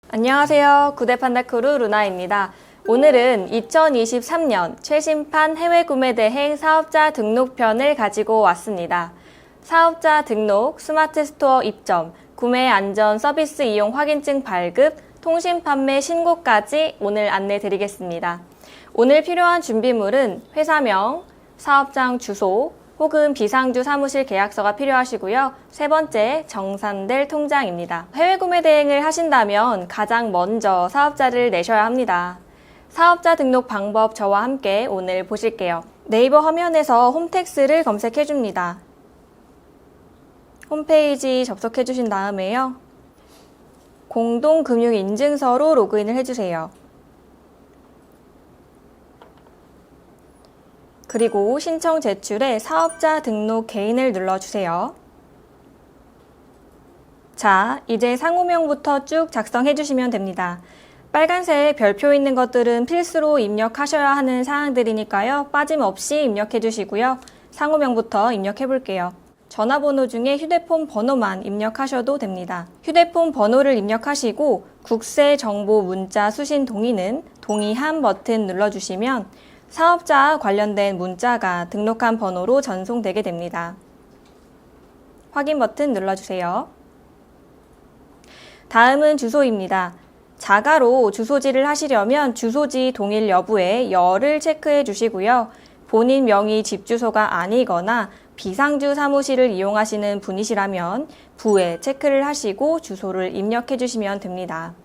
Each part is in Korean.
안녕하세요. 구대판다크루 루나입니다. 오늘은 2023년 최신판 해외 구매 대행 사업자 등록편을 가지고 왔습니다. 사업자 등록, 스마트 스토어 입점, 구매 안전 서비스 이용 확인증 발급, 통신 판매 신고까지 오늘 안내 드리겠습니다. 오늘 필요한 준비물은 회사명, 사업장 주소, 혹은 비상주 사무실 계약서가 필요하시고요. 세 번째, 정산될 통장입니다. 해외 구매 대행을 하신다면 가장 먼저 사업자를 내셔야 합니다. 사업자 등록 방법 저와 함께 오늘 보실게요. 네이버 화면에서 홈택스를 검색해 줍니다. 홈페이지 접속해 주신 다음에요. 공동금융인증서로 로그인을 해주세요. 그리고 신청 제출에 사업자 등록 개인을 눌러주세요. 자, 이제 상호명부터 쭉 작성해 주시면 됩니다. 빨간색 별표 있는 것들은 필수로 입력하셔야 하는 사항들이니까요. 빠짐없이 입력해 주시고요. 상호명부터 입력해 볼게요. 전화번호 중에 휴대폰 번호만 입력하셔도 됩니다. 휴대폰 번호를 입력하시고 국세 정보 문자 수신 동의는 동의함 버튼 눌러주시면 사업자 관련된 문자가 등록한 번호로 전송되게 됩니다. 확인 버튼 눌러주세요. 다음은 주소입니다. 자가로 주소지를 하시려면 주소지 동일 여부에 여를 체크해 주시고요. 본인 명의 집 주소가 아니거나 비상주 사무실을 이용하시는 분이시라면 부에 체크를 하시고 주소를 입력해 주시면 됩니다.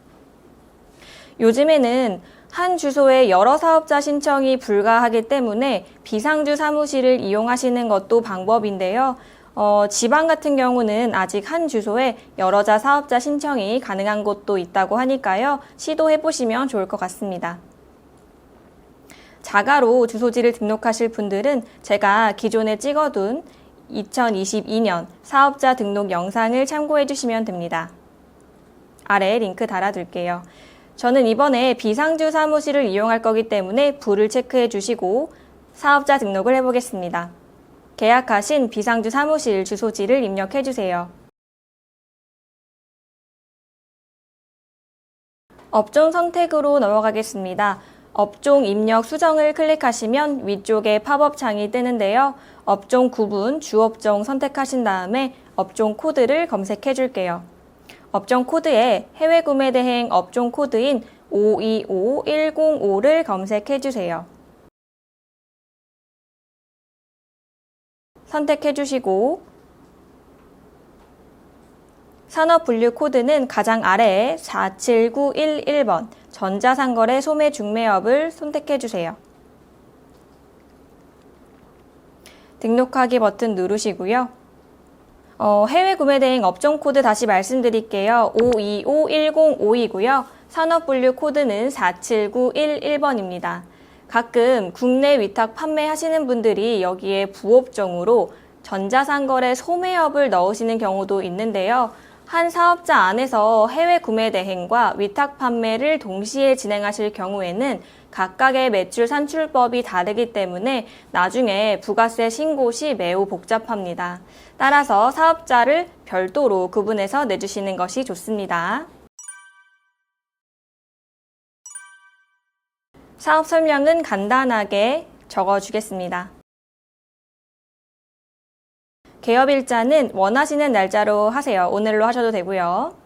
요즘에는 한 주소에 여러 사업자 신청이 불가하기 때문에 비상주 사무실을 이용하시는 것도 방법인데요. 지방 같은 경우는 아직 한 주소에 여러 자 사업자 신청이 가능한 곳도 있다고 하니까요. 시도해 보시면 좋을 것 같습니다. 자가로 주소지를 등록하실 분들은 제가 기존에 찍어둔 2022년 사업자 등록 영상을 참고해 주시면 됩니다. 아래에 링크 달아둘게요. 저는 이번에 비상주 사무실을 이용할 거기 때문에 부를 체크해 주시고 사업자 등록을 해보겠습니다. 계약하신 비상주 사무실 주소지를 입력해 주세요. 업종 선택으로 넘어가겠습니다. 업종 입력 수정을 클릭하시면 위쪽에 팝업 창이 뜨는데요. 업종 구분, 주업종 선택하신 다음에 업종 코드를 검색해 줄게요. 업종 코드에 해외 구매 대행 업종 코드인 525105를 검색해 주세요. 선택해 주시고 산업 분류 코드는 가장 아래에 47911번 전자상거래 소매 중매업을 선택해 주세요. 등록하기 버튼 누르시고요. 해외 구매 대행 업종 코드 다시 말씀드릴게요. 525105이고요. 산업 분류 코드는 47911번입니다. 가끔 국내 위탁 판매하시는 분들이 여기에 부업종으로 전자상거래 소매업을 넣으시는 경우도 있는데요. 한 사업자 안에서 해외 구매 대행과 위탁 판매를 동시에 진행하실 경우에는 각각의 매출 산출법이 다르기 때문에 나중에 부가세 신고 시 매우 복잡합니다. 따라서 사업자를 별도로 구분해서 내주시는 것이 좋습니다. 사업 설명은 간단하게 적어주겠습니다. 개업일자는 원하시는 날짜로 하세요. 오늘로 하셔도 되고요.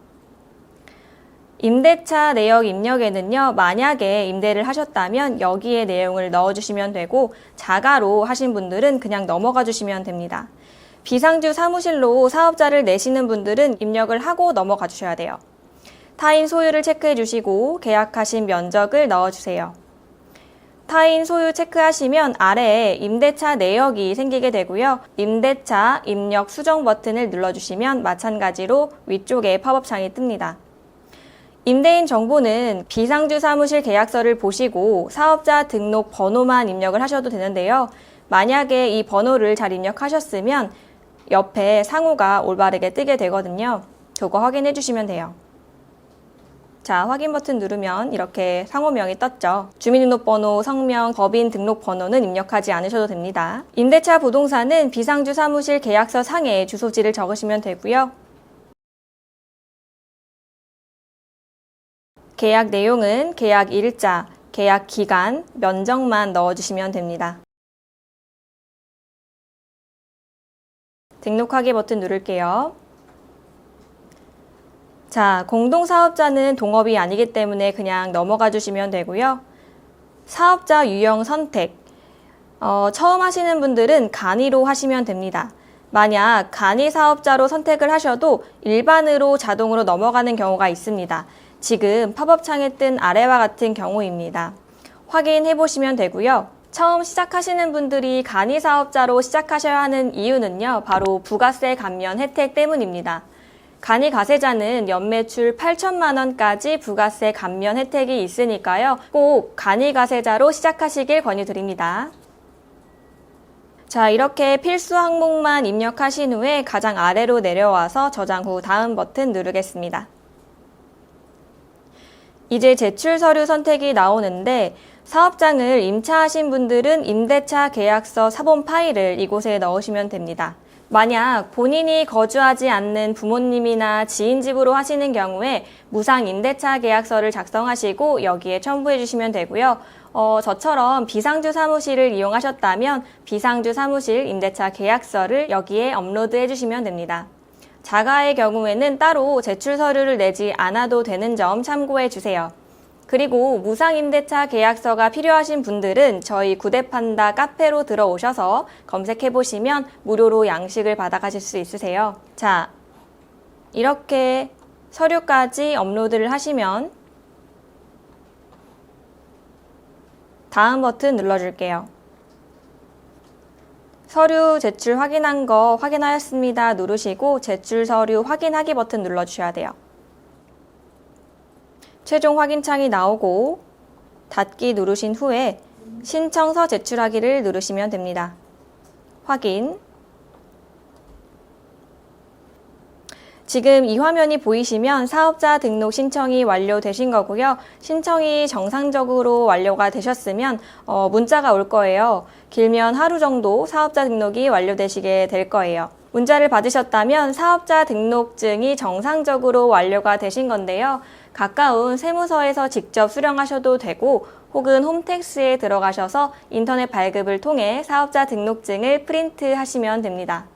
임대차 내역 입력에는요, 만약에 임대를 하셨다면 여기에 내용을 넣어주시면 되고 자가로 하신 분들은 그냥 넘어가 주시면 됩니다. 비상주 사무실로 사업자를 내시는 분들은 입력을 하고 넘어가 주셔야 돼요. 타인 소유를 체크해 주시고 계약하신 면적을 넣어주세요. 타인 소유 체크하시면 아래에 임대차 내역이 생기게 되고요. 임대차 입력 수정 버튼을 눌러주시면 마찬가지로 위쪽에 팝업 창이 뜹니다. 임대인 정보는 비상주 사무실 계약서를 보시고 사업자 등록 번호만 입력을 하셔도 되는데요. 만약에 이 번호를 잘 입력하셨으면 옆에 상호가 올바르게 뜨게 되거든요. 그거 확인해 주시면 돼요. 자, 확인 버튼 누르면 이렇게 상호명이 떴죠. 주민등록번호, 성명, 법인 등록번호는 입력하지 않으셔도 됩니다. 임대차 부동산은 비상주 사무실 계약서 상에 주소지를 적으시면 되고요. 계약 내용은 계약 일자, 계약 기간, 면적만 넣어주시면 됩니다. 등록하기 버튼 누를게요. 자, 공동사업자는 동업이 아니기 때문에 그냥 넘어가 주시면 되고요. 사업자 유형 선택. 처음 하시는 분들은 간이로 하시면 됩니다. 만약 간이 사업자로 선택을 하셔도 일반으로 자동으로 넘어가는 경우가 있습니다. 지금 팝업 창에 뜬 아래와 같은 경우입니다. 확인해 보시면 되고요. 처음 시작하시는 분들이 간이 사업자로 시작하셔야 하는 이유는요, 바로 부가세 감면 혜택 때문입니다. 간이 가세자는 연매출 8천만 원까지 부가세 감면 혜택이 있으니까요. 꼭 간이 가세자로 시작하시길 권유드립니다. 자, 이렇게 필수 항목만 입력하신 후에 가장 아래로 내려와서 저장 후 다음 버튼 누르겠습니다. 이제 제출 서류 선택이 나오는데 사업장을 임차하신 분들은 임대차 계약서 사본 파일을 이곳에 넣으시면 됩니다. 만약 본인이 거주하지 않는 부모님이나 지인 집으로 하시는 경우에 무상 임대차 계약서를 작성하시고 여기에 첨부해 주시면 되고요. 저처럼 비상주 사무실을 이용하셨다면 비상주 사무실 임대차 계약서를 여기에 업로드해 주시면 됩니다. 자가의 경우에는 따로 제출 서류를 내지 않아도 되는 점 참고해 주세요. 그리고 무상임대차 계약서가 필요하신 분들은 저희 구대판다 카페로 들어오셔서 검색해 보시면 무료로 양식을 받아가실 수 있으세요. 자, 이렇게 서류까지 업로드를 하시면 다음 버튼 눌러줄게요. 서류 제출 확인한 거 확인하였습니다 누르시고 제출 서류 확인하기 버튼 눌러주셔야 돼요. 최종 확인 창이 나오고 닫기 누르신 후에 신청서 제출하기를 누르시면 됩니다. 확인. 지금 이 화면이 보이시면 사업자 등록 신청이 완료되신 거고요. 신청이 정상적으로 완료가 되셨으면 문자가 올 거예요. 길면 하루 정도 사업자 등록이 완료되시게 될 거예요. 문자를 받으셨다면 사업자 등록증이 정상적으로 완료가 되신 건데요. 가까운 세무서에서 직접 수령하셔도 되고 혹은 홈택스에 들어가셔서 인터넷 발급을 통해 사업자 등록증을 프린트하시면 됩니다.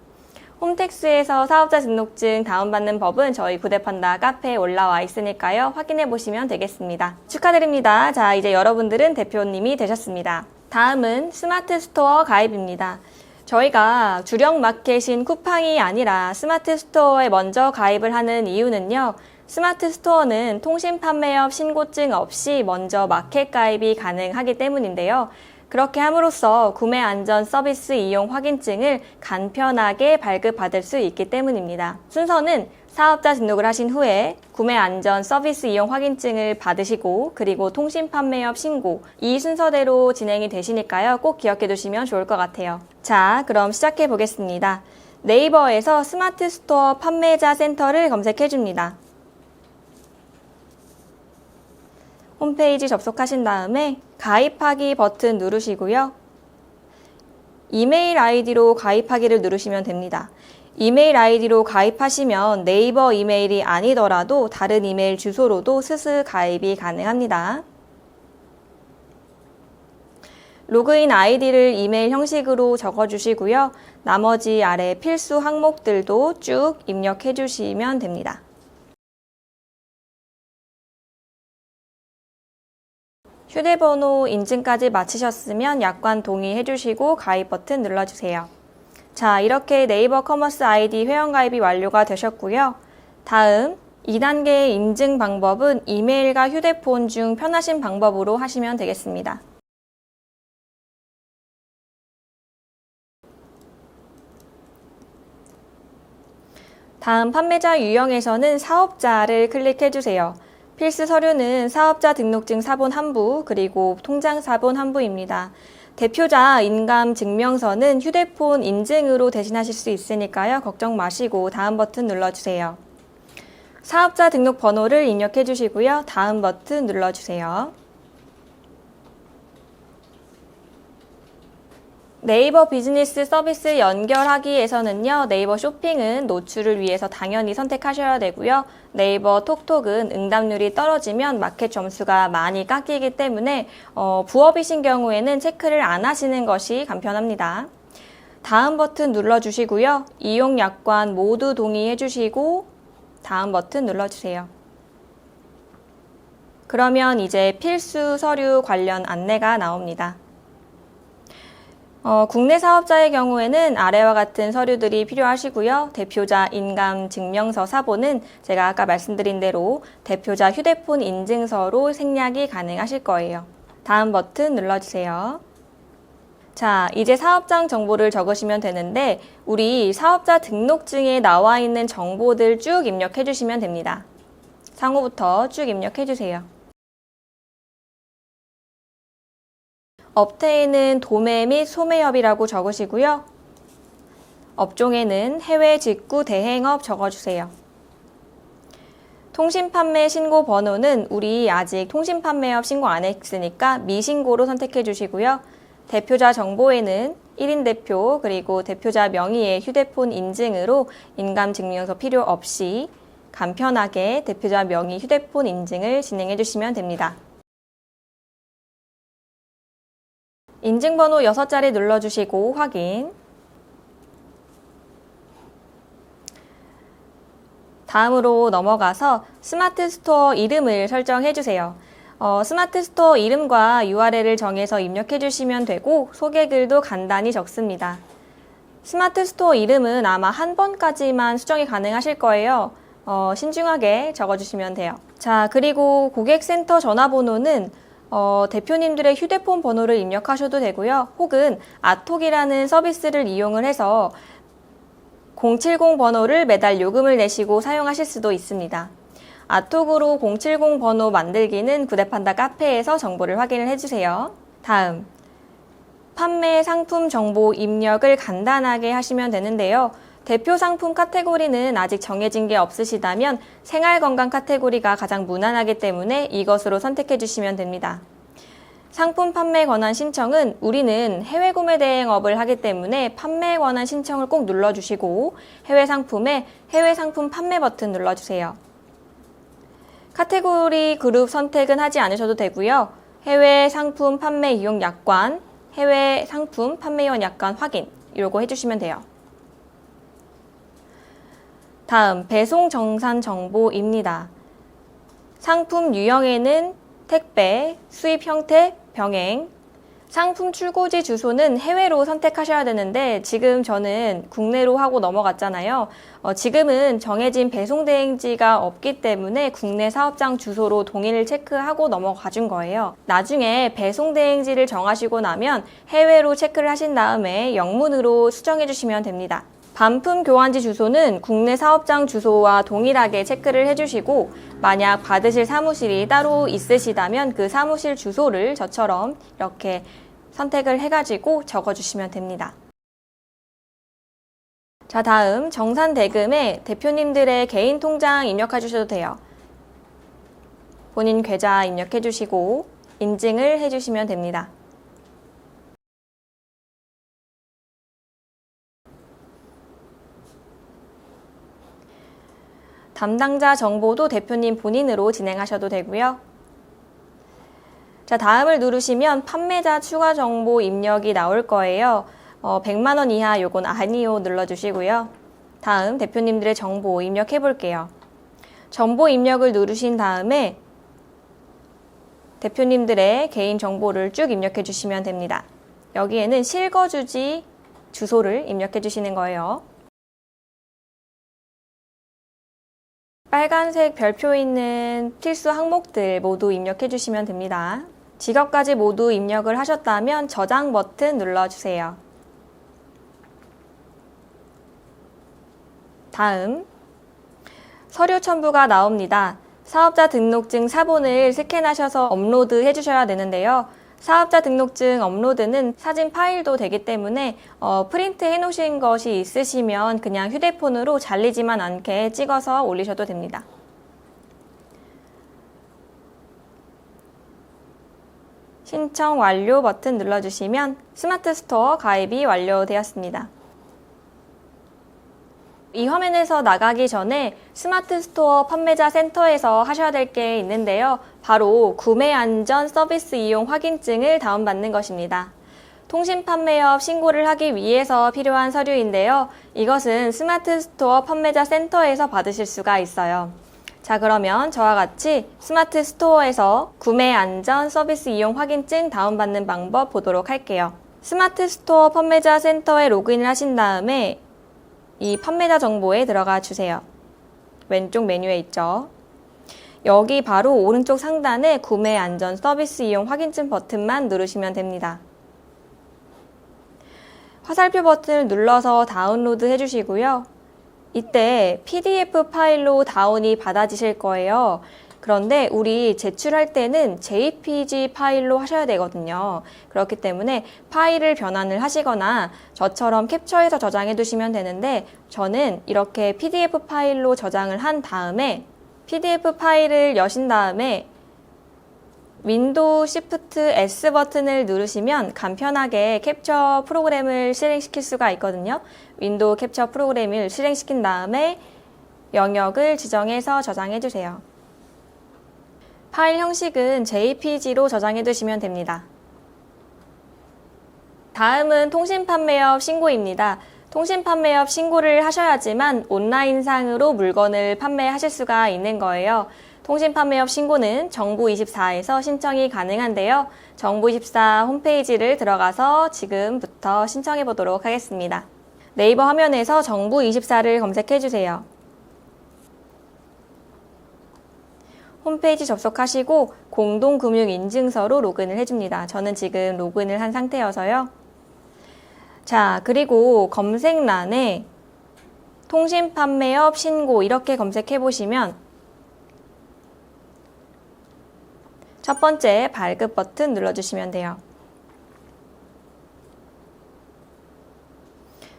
홈택스에서 사업자 등록증 다운받는 법은 저희 구대판다 카페에 올라와 있으니까요. 확인해 보시면 되겠습니다. 축하드립니다. 자, 이제 여러분들은 대표님이 되셨습니다. 다음은 스마트 스토어 가입입니다. 저희가 주력 마켓인 쿠팡이 아니라 스마트 스토어에 먼저 가입을 하는 이유는요. 스마트 스토어는 통신 판매업 신고증 없이 먼저 마켓 가입이 가능하기 때문인데요. 그렇게 함으로써 구매 안전 서비스 이용 확인증을 간편하게 발급받을 수 있기 때문입니다. 순서는 사업자 등록을 하신 후에 구매 안전 서비스 이용 확인증을 받으시고 그리고 통신 판매업 신고 이 순서대로 진행이 되시니까요. 꼭 기억해 두시면 좋을 것 같아요. 자, 그럼 시작해 보겠습니다. 네이버에서 스마트 스토어 판매자 센터를 검색해 줍니다. 홈페이지 접속하신 다음에 가입하기 버튼 누르시고요. 이메일 아이디로 가입하기를 누르시면 됩니다. 이메일 아이디로 가입하시면 네이버 이메일이 아니더라도 다른 이메일 주소로도 스스 가입이 가능합니다. 로그인 아이디를 이메일 형식으로 적어주시고요. 나머지 아래 필수 항목들도 쭉 입력해 주시면 됩니다. 휴대번호 인증까지 마치셨으면 약관 동의해 주시고 가입 버튼 눌러주세요. 자, 이렇게 네이버 커머스 아이디 회원가입이 완료가 되셨고요. 다음 2단계의 인증 방법은 이메일과 휴대폰 중 편하신 방법으로 하시면 되겠습니다. 다음 판매자 유형에서는 사업자를 클릭해 주세요. 필수 서류는 사업자 등록증 사본 한 부, 그리고 통장 사본 한 부입니다. 대표자 인감 증명서는 휴대폰 인증으로 대신하실 수 있으니까요. 걱정 마시고 다음 버튼 눌러주세요. 사업자 등록 번호를 입력해 주시고요. 다음 버튼 눌러주세요. 네이버 비즈니스 서비스 연결하기에서는요, 네이버 쇼핑은 노출을 위해서 당연히 선택하셔야 되고요. 네이버 톡톡은 응답률이 떨어지면 마켓 점수가 많이 깎이기 때문에 부업이신 경우에는 체크를 안 하시는 것이 간편합니다. 다음 버튼 눌러주시고요. 이용 약관 모두 동의해 주시고 다음 버튼 눌러주세요. 그러면 이제 필수 서류 관련 안내가 나옵니다. 국내 사업자의 경우에는 아래와 같은 서류들이 필요하시고요. 대표자 인감증명서 사본은 제가 아까 말씀드린 대로 대표자 휴대폰 인증서로 생략이 가능하실 거예요. 다음 버튼 눌러주세요. 자, 이제 사업장 정보를 적으시면 되는데 우리 사업자 등록증에 나와 있는 정보들 쭉 입력해 주시면 됩니다. 상호부터 쭉 입력해 주세요. 업태에는 도매 및 소매업이라고 적으시고요. 업종에는 해외 직구 대행업 적어주세요. 통신판매 신고 번호는 우리 아직 통신판매업 신고 안 했으니까 미신고로 선택해 주시고요. 대표자 정보에는 1인 대표 그리고 대표자 명의의 휴대폰 인증으로 인감증명서 필요 없이 간편하게 대표자 명의 휴대폰 인증을 진행해 주시면 됩니다. 인증번호 6자리 눌러주시고 확인. 다음으로 넘어가서 스마트 스토어 이름을 설정해 주세요. 스마트 스토어 이름과 URL을 정해서 입력해 주시면 되고 소개글도 간단히 적습니다. 스마트 스토어 이름은 아마 한 번까지만 수정이 가능하실 거예요. 신중하게 적어주시면 돼요. 자, 그리고 고객센터 전화번호는 대표님들의 휴대폰 번호를 입력하셔도 되고요. 혹은 아톡이라는 서비스를 이용을 해서 070 번호를 매달 요금을 내시고 사용하실 수도 있습니다. 아톡으로 070 번호 만들기는 구대판다 카페에서 정보를 확인을 해주세요. 다음, 판매 상품 정보 입력을 간단하게 하시면 되는데요. 대표 상품 카테고리는 아직 정해진 게 없으시다면 생활건강 카테고리가 가장 무난하기 때문에 이것으로 선택해 주시면 됩니다. 상품 판매 권한 신청은 우리는 해외 구매 대행업을 하기 때문에 판매 권한 신청을 꼭 눌러주시고 해외 상품에 해외 상품 판매 버튼 눌러주세요. 카테고리 그룹 선택은 하지 않으셔도 되고요. 해외 상품 판매 이용 약관, 해외 상품 판매원 약관 확인 이러고 해주시면 돼요. 다음, 배송 정산 정보입니다. 상품 유형에는 택배, 수입 형태, 병행, 상품 출고지 주소는 해외로 선택하셔야 되는데 지금 저는 국내로 하고 넘어갔잖아요. 지금은 정해진 배송 대행지가 없기 때문에 국내 사업장 주소로 동의를 체크하고 넘어가 준 거예요. 나중에 배송 대행지를 정하시고 나면 해외로 체크를 하신 다음에 영문으로 수정해 주시면 됩니다. 반품 교환지 주소는 국내 사업장 주소와 동일하게 체크를 해주시고 만약 받으실 사무실이 따로 있으시다면 그 사무실 주소를 저처럼 이렇게 선택을 해가지고 적어주시면 됩니다. 자, 다음 정산 대금에 대표님들의 개인 통장 입력해 주셔도 돼요. 본인 계좌 입력해 주시고 인증을 해주시면 됩니다. 담당자 정보도 대표님 본인으로 진행하셔도 되고요. 자, 다음을 누르시면 판매자 추가 정보 입력이 나올 거예요. 100만 원 이하 요건 아니요 눌러주시고요. 다음 대표님들의 정보 입력해 볼게요. 정보 입력을 누르신 다음에 대표님들의 개인 정보를 쭉 입력해 주시면 됩니다. 여기에는 실거주지 주소를 입력해 주시는 거예요. 빨간색 별표 있는 필수 항목들 모두 입력해 주시면 됩니다. 직업까지 모두 입력을 하셨다면 저장 버튼 눌러주세요. 다음, 서류 첨부가 나옵니다. 사업자 등록증 사본을 스캔하셔서 업로드 해주셔야 되는데요. 사업자 등록증 업로드는 사진 파일도 되기 때문에 프린트 해놓으신 것이 있으시면 그냥 휴대폰으로 잘리지만 않게 찍어서 올리셔도 됩니다. 신청 완료 버튼 눌러주시면 스마트 스토어 가입이 완료되었습니다. 이 화면에서 나가기 전에 스마트 스토어 판매자 센터에서 하셔야 될 게 있는데요. 바로 구매 안전 서비스 이용 확인증을 다운받는 것입니다. 통신 판매업 신고를 하기 위해서 필요한 서류인데요. 이것은 스마트 스토어 판매자 센터에서 받으실 수가 있어요. 자, 그러면 저와 같이 스마트 스토어에서 구매 안전 서비스 이용 확인증 다운받는 방법 보도록 할게요. 스마트 스토어 판매자 센터에 로그인을 하신 다음에 이 판매자 정보에 들어가 주세요. 왼쪽 메뉴에 있죠. 여기 바로 오른쪽 상단에 구매 안전 서비스 이용 확인증 버튼만 누르시면 됩니다. 화살표 버튼을 눌러서 다운로드 해주시고요. 이때 PDF 파일로 다운이 받아지실 거예요. 그런데 우리 제출할 때는 JPG 파일로 하셔야 되거든요. 그렇기 때문에 파일을 변환을 하시거나 저처럼 캡처해서 저장해 두시면 되는데 저는 이렇게 PDF 파일로 저장을 한 다음에 PDF 파일을 여신 다음에 윈도우 Shift S 버튼을 누르시면 간편하게 캡처 프로그램을 실행시킬 수가 있거든요. 윈도우 캡처 프로그램을 실행시킨 다음에 영역을 지정해서 저장해 주세요. 파일 형식은 JPG로 저장해 두시면 됩니다. 다음은 통신 판매업 신고입니다. 통신 판매업 신고를 하셔야지만 온라인상으로 물건을 판매하실 수가 있는 거예요. 통신 판매업 신고는 정부24에서 신청이 가능한데요. 정부24 홈페이지를 들어가서 지금부터 신청해 보도록 하겠습니다. 네이버 화면에서 정부24를 검색해 주세요. 홈페이지 접속하시고 공동금융인증서로 로그인을 해줍니다. 저는 지금 로그인을 한 상태여서요. 자, 그리고 검색란에 통신 판매업 신고 이렇게 검색해 보시면 첫 번째 발급 버튼 눌러주시면 돼요.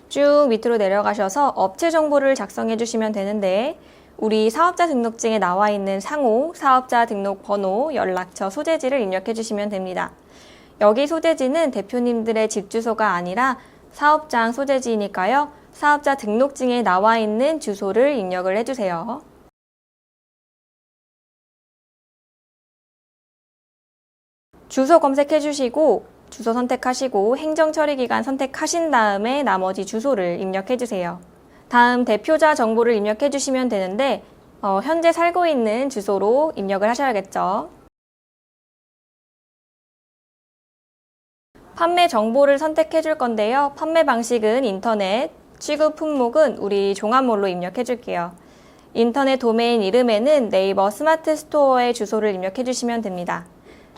쭉 밑으로 내려가셔서 업체 정보를 작성해 주시면 되는데 우리 사업자 등록증에 나와 있는 상호, 사업자 등록 번호, 연락처, 소재지를 입력해 주시면 됩니다. 여기 소재지는 대표님들의 집 주소가 아니라 사업장 소재지니까요. 사업자 등록증에 나와 있는 주소를 입력을 해주세요. 주소 검색해 주시고 주소 선택하시고 행정처리기간 선택하신 다음에 나머지 주소를 입력해 주세요. 다음 대표자 정보를 입력해 주시면 되는데 현재 살고 있는 주소로 입력을 하셔야겠죠. 판매 정보를 선택해 줄 건데요. 판매 방식은 인터넷, 취급 품목은 우리 종합몰로 입력해 줄게요. 인터넷 도메인 이름에는 네이버 스마트 스토어의 주소를 입력해 주시면 됩니다.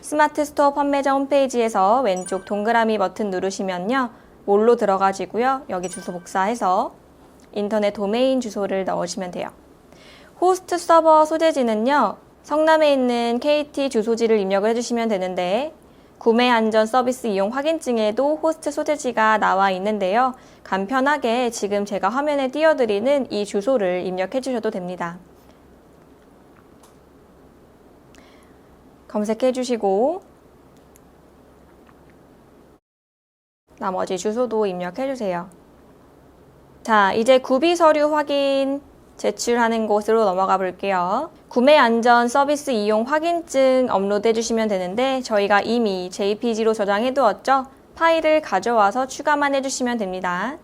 스마트 스토어 판매자 홈페이지에서 왼쪽 동그라미 버튼 누르시면요. 몰로 들어가지고요. 여기 주소 복사해서 인터넷 도메인 주소를 넣으시면 돼요. 호스트 서버 소재지는요. 성남에 있는 KT 주소지를 입력을 해주시면 되는데 구매 안전 서비스 이용 확인증에도 호스트 소재지가 나와 있는데요. 간편하게 지금 제가 화면에 띄워드리는 이 주소를 입력해 주셔도 됩니다. 검색해 주시고 나머지 주소도 입력해 주세요. 자, 이제 구비 서류 확인 제출하는 곳으로 넘어가 볼게요. 구매 안전 서비스 이용 확인증 업로드 해주시면 되는데 저희가 이미 JPG로 저장해 두었죠? 파일을 가져와서 추가만 해주시면 됩니다.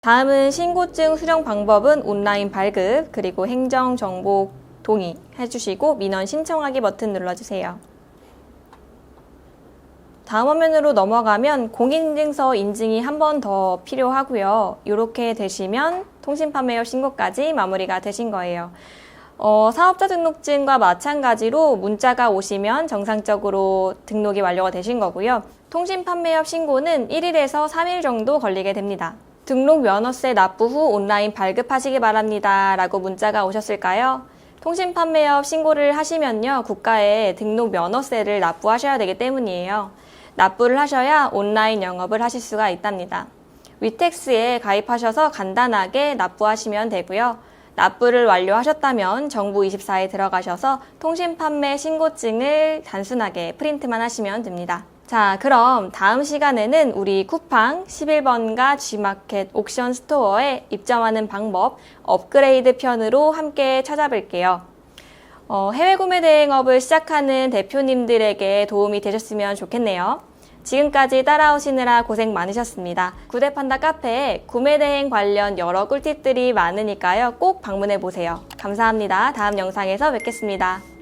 다음은 신고증 수령 방법은 온라인 발급 그리고 행정정보 동의 해주시고 민원 신청하기 버튼 눌러주세요. 다음 화면으로 넘어가면 공인인증서 인증이 한 번 더 필요하고요. 이렇게 되시면 통신판매업 신고까지 마무리가 되신 거예요. 사업자 등록증과 마찬가지로 문자가 오시면 정상적으로 등록이 완료가 되신 거고요. 통신판매업 신고는 1일에서 3일 정도 걸리게 됩니다. 등록 면허세 납부 후 온라인 발급하시기 바랍니다. 라고 문자가 오셨을까요? 통신판매업 신고를 하시면요. 국가에 등록 면허세를 납부하셔야 되기 때문이에요. 납부를 하셔야 온라인 영업을 하실 수가 있답니다. 위텍스에 가입하셔서 간단하게 납부하시면 되고요. 납부를 완료하셨다면 정부24에 들어가셔서 통신판매 신고증을 단순하게 프린트만 하시면 됩니다. 자, 그럼 다음 시간에는 우리 쿠팡 11번가 G마켓 옥션 스토어에 입점하는 방법 업그레이드 편으로 함께 찾아뵐게요. 해외 구매 대행업을 시작하는 대표님들에게 도움이 되셨으면 좋겠네요. 지금까지 따라오시느라 고생 많으셨습니다. 구대판다 카페에 구매 대행 관련 여러 꿀팁들이 많으니까요. 꼭 방문해 보세요. 감사합니다. 다음 영상에서 뵙겠습니다.